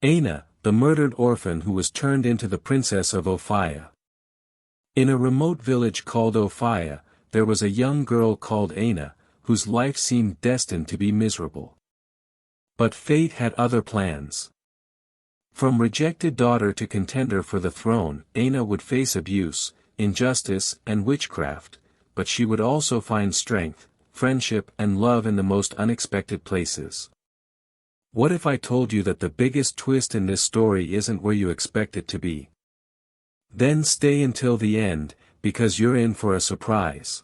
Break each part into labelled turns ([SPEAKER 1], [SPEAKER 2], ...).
[SPEAKER 1] Aina, the murdered orphan who was turned into the princess of Ofiya. In a remote village called Ofiya, there was a young girl called Aina, whose life seemed destined to be miserable. But fate had other plans. From rejected daughter to contender for the throne, Aina would face abuse, injustice, and witchcraft, but she would also find strength, friendship, and love in the most unexpected places. What if I told you that the biggest twist in this story isn't where you expect it to be? Then stay until the end, because you're in for a surprise.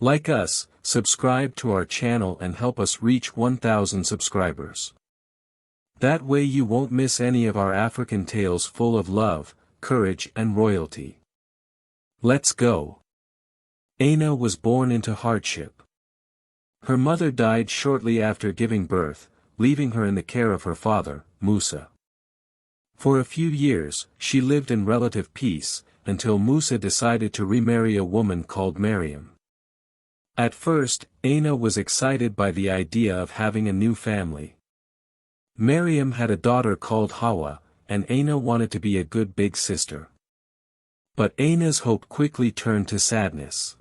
[SPEAKER 1] Like us, subscribe to our channel and help us reach 1,000 subscribers. That way you won't miss any of our African tales full of love, courage, and royalty. Let's go. Aina was born into hardship. Her mother died shortly after giving birth, leaving her in the care of her father, Musa. For a few years, she lived in relative peace, until Musa decided to remarry a woman called Mariam. At first, Aina was excited by the idea of having a new family. Mariam had a daughter called Hawa, and Aina wanted to be a good big sister. But Aina's hope quickly turned to sadness.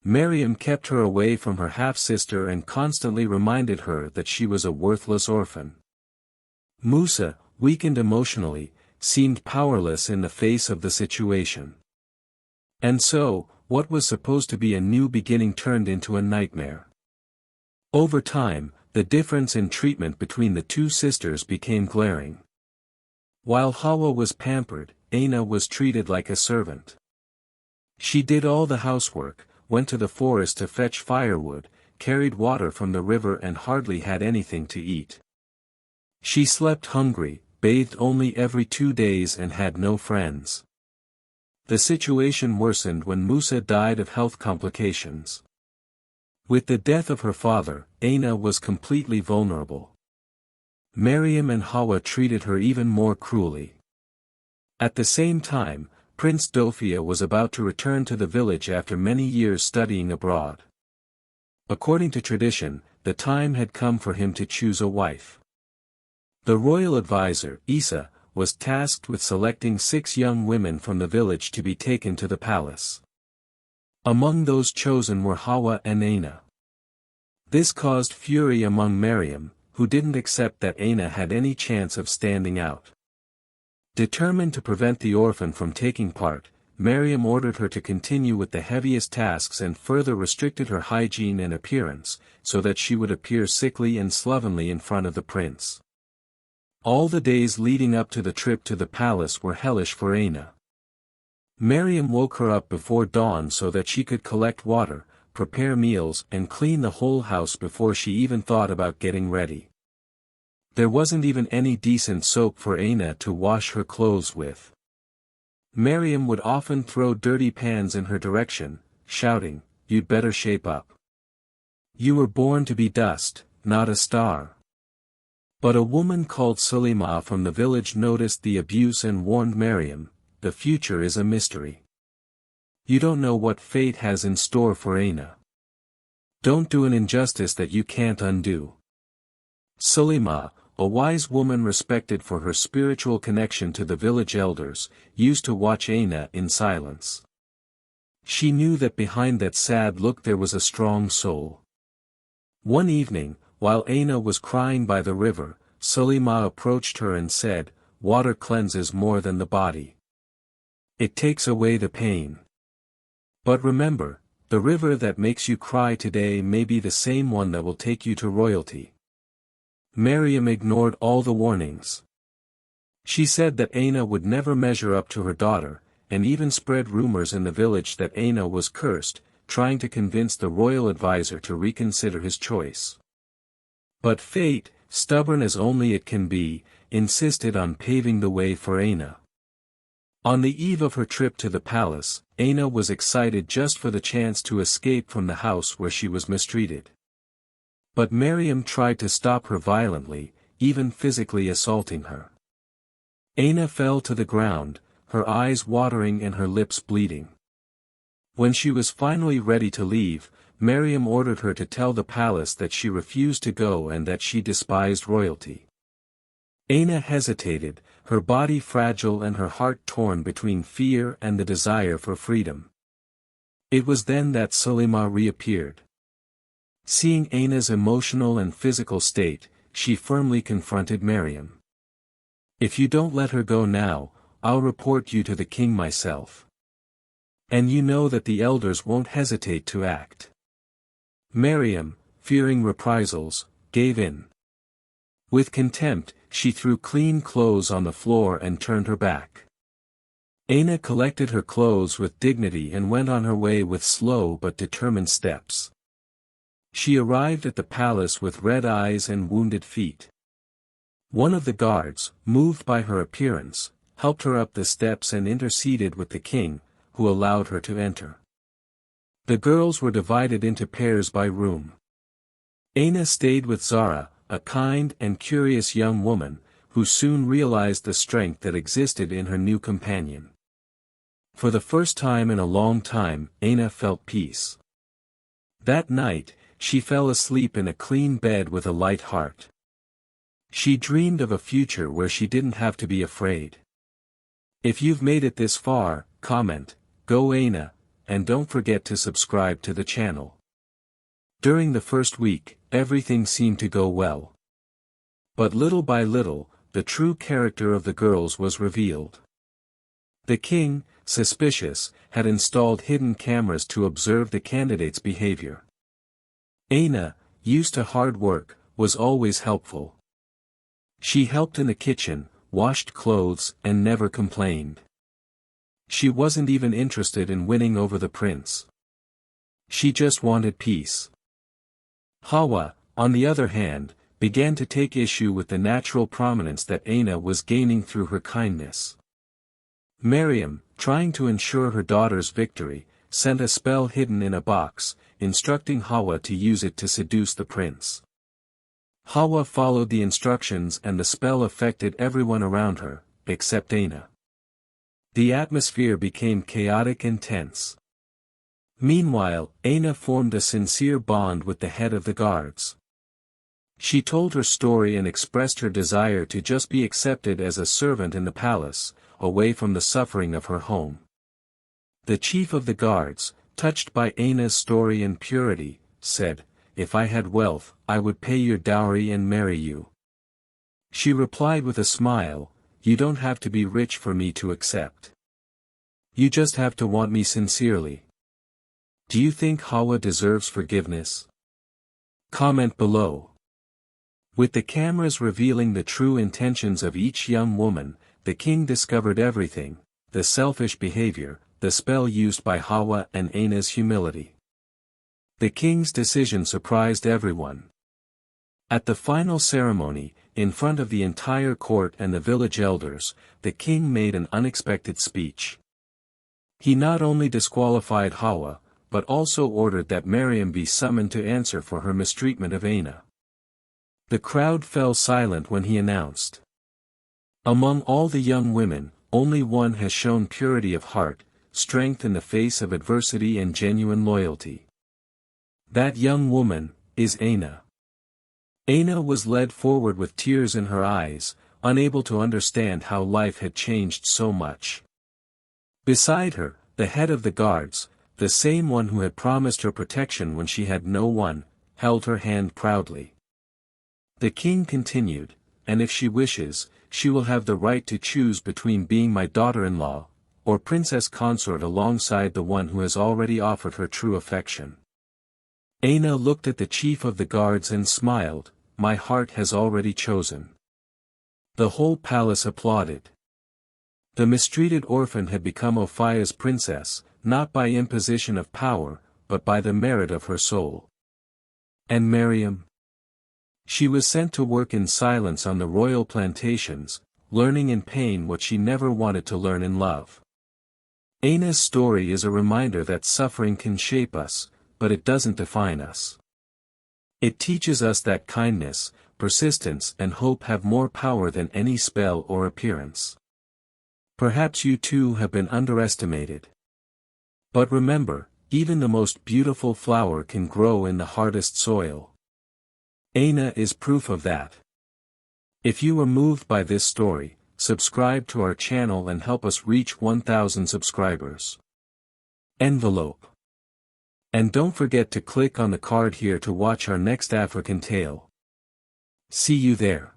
[SPEAKER 1] Mariam kept her away from her half-sister and constantly reminded her that she was a worthless orphan. Musa, weakened emotionally, seemed powerless in the face of the situation. And so, what was supposed to be a new beginning turned into a nightmare. Over time, the difference in treatment between the two sisters became glaring. While Hawa was pampered, Aina was treated like a servant. She did all the housework, went to the forest to fetch firewood, carried water from the river and hardly had anything to eat. She slept hungry, bathed only every 2 days and had no friends. The situation worsened when Musa died of health complications. With the death of her father, Aina was completely vulnerable. Mariam and Hawa treated her even more cruelly. At the same time, Prince Ofiya was about to return to the village after many years studying abroad. According to tradition, the time had come for him to choose a wife. The royal advisor, Isa, was tasked with selecting 6 young women from the village to be taken to the palace. Among those chosen were Hawa and Aina. This caused fury among Mariam, who didn't accept that Aina had any chance of standing out. Determined to prevent the orphan from taking part, Mariam ordered her to continue with the heaviest tasks and further restricted her hygiene and appearance, so that she would appear sickly and slovenly in front of the prince. All the days leading up to the trip to the palace were hellish for Aina. Mariam woke her up before dawn so that she could collect water, prepare meals and clean the whole house before she even thought about getting ready. There wasn't even any decent soap for Aina to wash her clothes with. Mariam would often throw dirty pans in her direction, shouting, "You'd better shape up. You were born to be dust, not a star." But a woman called Sulima from the village noticed the abuse and warned Mariam, "The future is a mystery. You don't know what fate has in store for Aina. Don't do an injustice that you can't undo." Sulima, a wise woman respected for her spiritual connection to the village elders, used to watch Aina in silence. She knew that behind that sad look there was a strong soul. One evening, while Aina was crying by the river, Sulima approached her and said, "Water cleanses more than the body. It takes away the pain. But remember, the river that makes you cry today may be the same one that will take you to royalty." Mariam ignored all the warnings. She said that Aina would never measure up to her daughter, and even spread rumors in the village that Aina was cursed, trying to convince the royal advisor to reconsider his choice. But fate, stubborn as only it can be, insisted on paving the way for Aina. On the eve of her trip to the palace, Aina was excited just for the chance to escape from the house where she was mistreated. But Mariam tried to stop her violently, even physically assaulting her. Aina fell to the ground, her eyes watering and her lips bleeding. When she was finally ready to leave, Mariam ordered her to tell the palace that she refused to go and that she despised royalty. Aina hesitated, her body fragile and her heart torn between fear and the desire for freedom. It was then that Sulima reappeared. Seeing Aina's emotional and physical state, she firmly confronted Miriam. "If you don't let her go now, I'll report you to the king myself. And you know that the elders won't hesitate to act." Miriam, fearing reprisals, gave in. With contempt, she threw clean clothes on the floor and turned her back. Aina collected her clothes with dignity and went on her way with slow but determined steps. She arrived at the palace with red eyes and wounded feet. One of the guards, moved by her appearance, helped her up the steps and interceded with the king, who allowed her to enter. The girls were divided into pairs by room. Aina stayed with Zara, a kind and curious young woman, who soon realized the strength that existed in her new companion. For the first time in a long time, Aina felt peace. That night, she fell asleep in a clean bed with a light heart. She dreamed of a future where she didn't have to be afraid. If you've made it this far, comment, "Go Aina," and don't forget to subscribe to the channel. During the first week, everything seemed to go well. But little by little, the true character of the girls was revealed. The king, suspicious, had installed hidden cameras to observe the candidates' behavior. Aina, used to hard work, was always helpful. She helped in the kitchen, washed clothes, and never complained. She wasn't even interested in winning over the prince. She just wanted peace. Hawa, on the other hand, began to take issue with the natural prominence that Aina was gaining through her kindness. Miriam, trying to ensure her daughter's victory, sent a spell hidden in a box, instructing Hawa to use it to seduce the prince. Hawa followed the instructions and the spell affected everyone around her, except Aina. The atmosphere became chaotic and tense. Meanwhile, Aina formed a sincere bond with the head of the guards. She told her story and expressed her desire to just be accepted as a servant in the palace, away from the suffering of her home. The chief of the guards, touched by Aina's story and purity, said, "If I had wealth, I would pay your dowry and marry you." She replied with a smile, "You don't have to be rich for me to accept. You just have to want me sincerely." Do you think Hawa deserves forgiveness? Comment below. With the cameras revealing the true intentions of each young woman, the king discovered everything: the selfish behavior, the spell used by Hawa, and Aina's humility. The king's decision surprised everyone. At the final ceremony, in front of the entire court and the village elders, the king made an unexpected speech. He not only disqualified Hawa, but also ordered that Miriam be summoned to answer for her mistreatment of Aina. The crowd fell silent when he announced, "Among all the young women, only one has shown purity of heart, strength in the face of adversity and genuine loyalty. That young woman is Aina." Aina was led forward with tears in her eyes, unable to understand how life had changed so much. Beside her, the head of the guards, the same one who had promised her protection when she had no one, held her hand proudly. The king continued, "And if she wishes, she will have the right to choose between being my daughter-in-law, or princess consort alongside the one who has already offered her true affection." Aina looked at the chief of the guards and smiled, "My heart has already chosen." The whole palace applauded. The mistreated orphan had become Ofiya's princess, not by imposition of power, but by the merit of her soul. And Miriam? She was sent to work in silence on the royal plantations, learning in pain what she never wanted to learn in love. Aina's story is a reminder that suffering can shape us, but it doesn't define us. It teaches us that kindness, persistence, and hope have more power than any spell or appearance. Perhaps you too have been underestimated. But remember, even the most beautiful flower can grow in the hardest soil. Aina is proof of that. If you were moved by this story, subscribe to our channel and help us reach 1,000 subscribers. Envelope. And don't forget to click on the card here to watch our next African tale. See you there.